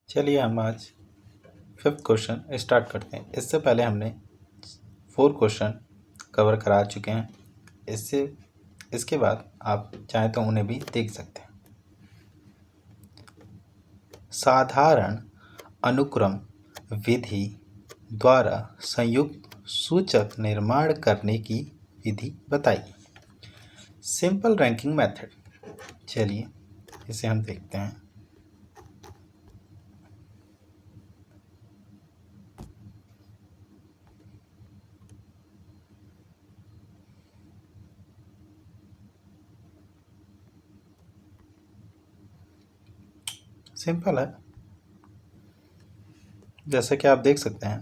चलिए हम आज 5th क्वेश्चन स्टार्ट करते हैं। इससे पहले हमने 4 क्वेश्चन कवर करा चुके हैं। इसके बाद आप चाहें तो उन्हें भी देख सकते हैं। साधारण अनुक्रम विधि द्वारा संयुक्त सूचक निर्माण करने की विधि बताइए। Simple ranking method. चलिए इसे हम देखते हैं। सिंपल है, जैसे कि आप देख सकते हैं।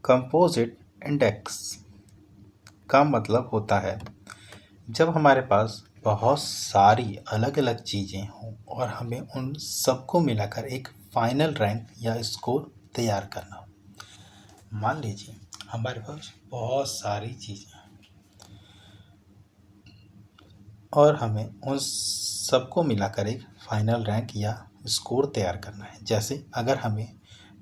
कंपोजिट इंडेक्स का मतलब होता है जब हमारे पास बहुत सारी अलग अलग चीज़ें हों और हमें उन सबको मिलाकर एक फाइनल रैंक या स्कोर तैयार करना हो। मान लीजिए हमारे पास बहुत सारी चीज़ें हैं और हमें उन सबको मिलाकर एक फाइनल रैंक या स्कोर तैयार करना है। जैसे अगर हमें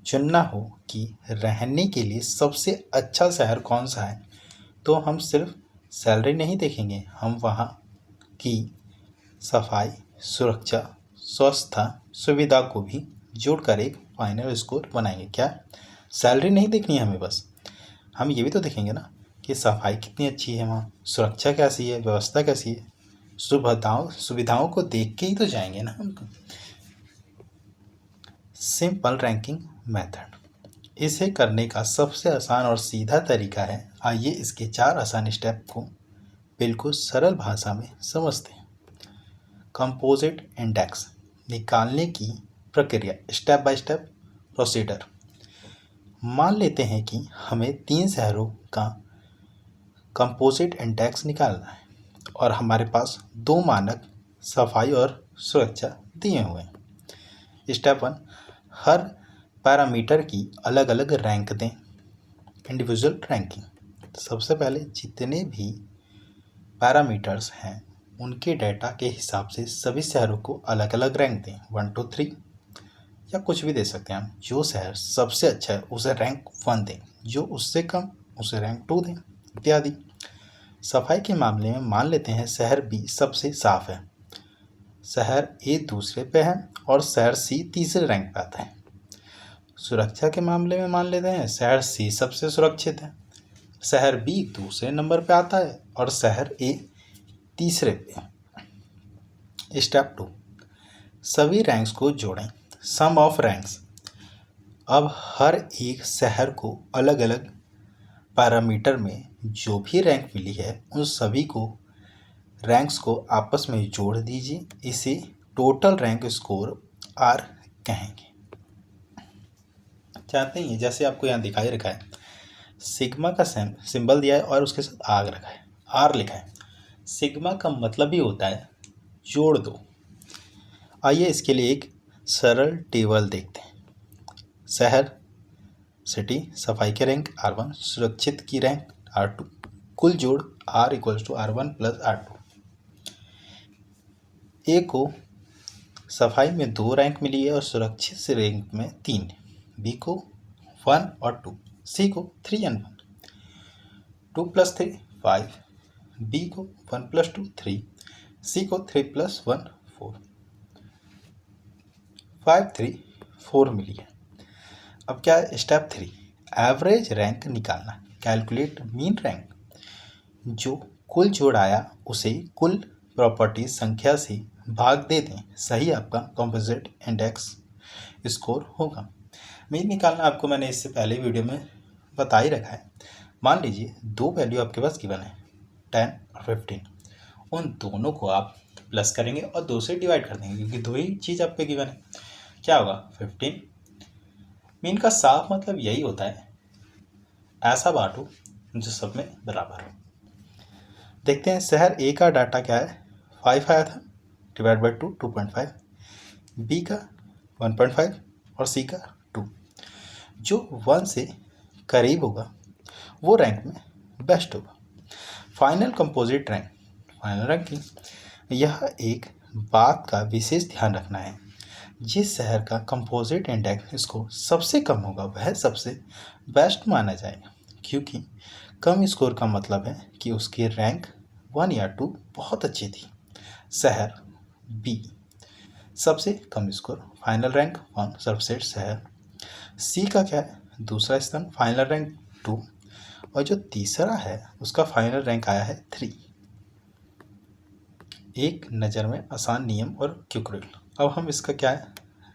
चुनना हो कि रहने के लिए सबसे अच्छा शहर कौन सा है, तो हम सिर्फ सैलरी नहीं देखेंगे, हम वहाँ की सफाई, सुरक्षा, स्वास्थ्य, सुविधा को भी जोड़कर एक फाइनल स्कोर बनाएंगे। क्या सैलरी नहीं देखनी है हमें, बस हम ये भी तो देखेंगे ना कि सफाई कितनी अच्छी है, वहाँ सुरक्षा कैसी है, व्यवस्था कैसी है। सुविधाओं को देख के ही तो जाएंगे ना हमको। सिंपल रैंकिंग मेथड, इसे करने का सबसे आसान और सीधा तरीका है। आइए इसके 4 आसान स्टेप को बिल्कुल सरल भाषा में समझते हैं। कंपोजिट इंडेक्स निकालने की प्रक्रिया, स्टेप बाय स्टेप प्रोसीडर। मान लेते हैं कि हमें 3 शहरों का कंपोजिट इंडेक्स निकालना है और हमारे पास 2 मानक सफाई और सुरक्षा दिए हुए हैं। स्टेप 1, हर पैरामीटर की अलग अलग रैंक दें। Individual ranking. सबसे पहले जितने भी पैरामीटर्स हैं उनके डेटा के हिसाब से सभी शहरों को अलग अलग रैंक दें, 1 to 3 या कुछ भी दे सकते हैं हम। जो शहर सबसे अच्छा है उसे रैंक 1 दें, जो उससे कम उसे रैंक 2 दें, इत्यादि। सफाई के मामले में मान लेते हैं शहर बी सबसे साफ है, शहर ए दूसरे पे है और शहर सी तीसरे रैंक पे आता है। सुरक्षा के मामले में मान लेते हैं शहर सी सबसे सुरक्षित है, शहर बी दूसरे नंबर पे आता है और शहर ए तीसरे पे। स्टेप 2, सभी रैंक्स को जोड़ें। सम ऑफ रैंक्स। अब हर एक शहर को अलग अलग पैरामीटर में जो भी रैंक मिली है उन सभी को रैंक्स को आपस में जोड़ दीजिए। इसे टोटल रैंक स्कोर आर कहेंगे। चाहते हैं जैसे आपको यहाँ दिखाई रखा है, सिग्मा का सिंबल दिया है और उसके साथ आग रखा है, आर लिखा है। सिग्मा का मतलब ही होता है जोड़ दो। आइए इसके लिए एक सरल टेबल देखते हैं। शहर सिटी सफाई के रैंक R1, सुरक्षित की रैंक R2, कुल जोड़ R = R1 + R2। ए को सफाई में 2 रैंक मिली है और सुरक्षित से रैंक में 3, बी को 1 और 2, सी को 3 और 1, 2 + 3 5, बी को 1 + 2 3, सी को 3 + 1 4, 5 3 4 मिली है। अब क्या है स्टेप 3, एवरेज रैंक निकालना। Calculate mean rank. जो कुल जोड़ आया उसे कुल प्रॉपर्टी संख्या से भाग दे दें, सही आपका कंपोजिट इंडेक्स स्कोर होगा। मीन निकालना आपको मैंने इससे पहले वीडियो में बता ही रखा है। मान लीजिए 2 वैल्यू आपके पास गिवन है, 10 और 15। उन दोनों को आप प्लस करेंगे और 2 से डिवाइड कर देंगे क्योंकि 2 ही चीज़ आप पे गिवन है। क्या होगा 15। मीन का साफ मतलब यही होता है ऐसा बांटो जो सब में बराबर हो। देखते हैं शहर ए का डाटा क्या है, 5 आया था, डिवाइड बाई 2 2.5, बी का 1.5 और सी का 2। जो 1 से करीब होगा वो रैंक में बेस्ट होगा। Final composite rank, final ranking. यह एक बात का विशेष ध्यान रखना है, जिस शहर का कंपोजिट इंडेक्स इसको सबसे कम होगा वह सबसे बेस्ट माना जाएगा, क्योंकि कम स्कोर का मतलब है कि उसकी रैंक 1 या 2 बहुत अच्छी थी। शहर बी, सबसे कम स्कोर, फाइनल रैंक 1, सबसेट शहर। सी का क्या है, दूसरा स्थान, फाइनल रैंक 2, और जो तीसरा है उसका फाइनल रैंक आया है 3। एक नज़र में आसान नियम और क्विक रूल। अब हम इसका क्या है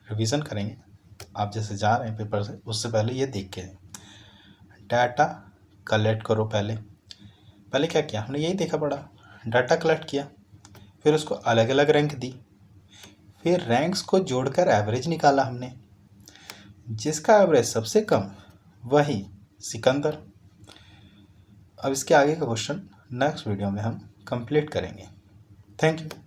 रिवीजन करेंगे। आप जैसे जा रहे हैं पेपर से, उससे पहले ये देख के डाटा कलेक्ट करो। पहले क्या किया हमने, यही देखा पड़ा, डाटा कलेक्ट किया, फिर उसको अलग अलग रैंक दी, फिर रैंक्स को जोड़कर एवरेज निकाला हमने, जिसका एवरेज सबसे कम वही सिकंदर। अब इसके आगे का क्वेश्चन नेक्स्ट वीडियो में हम कंप्लीट करेंगे। Thank you.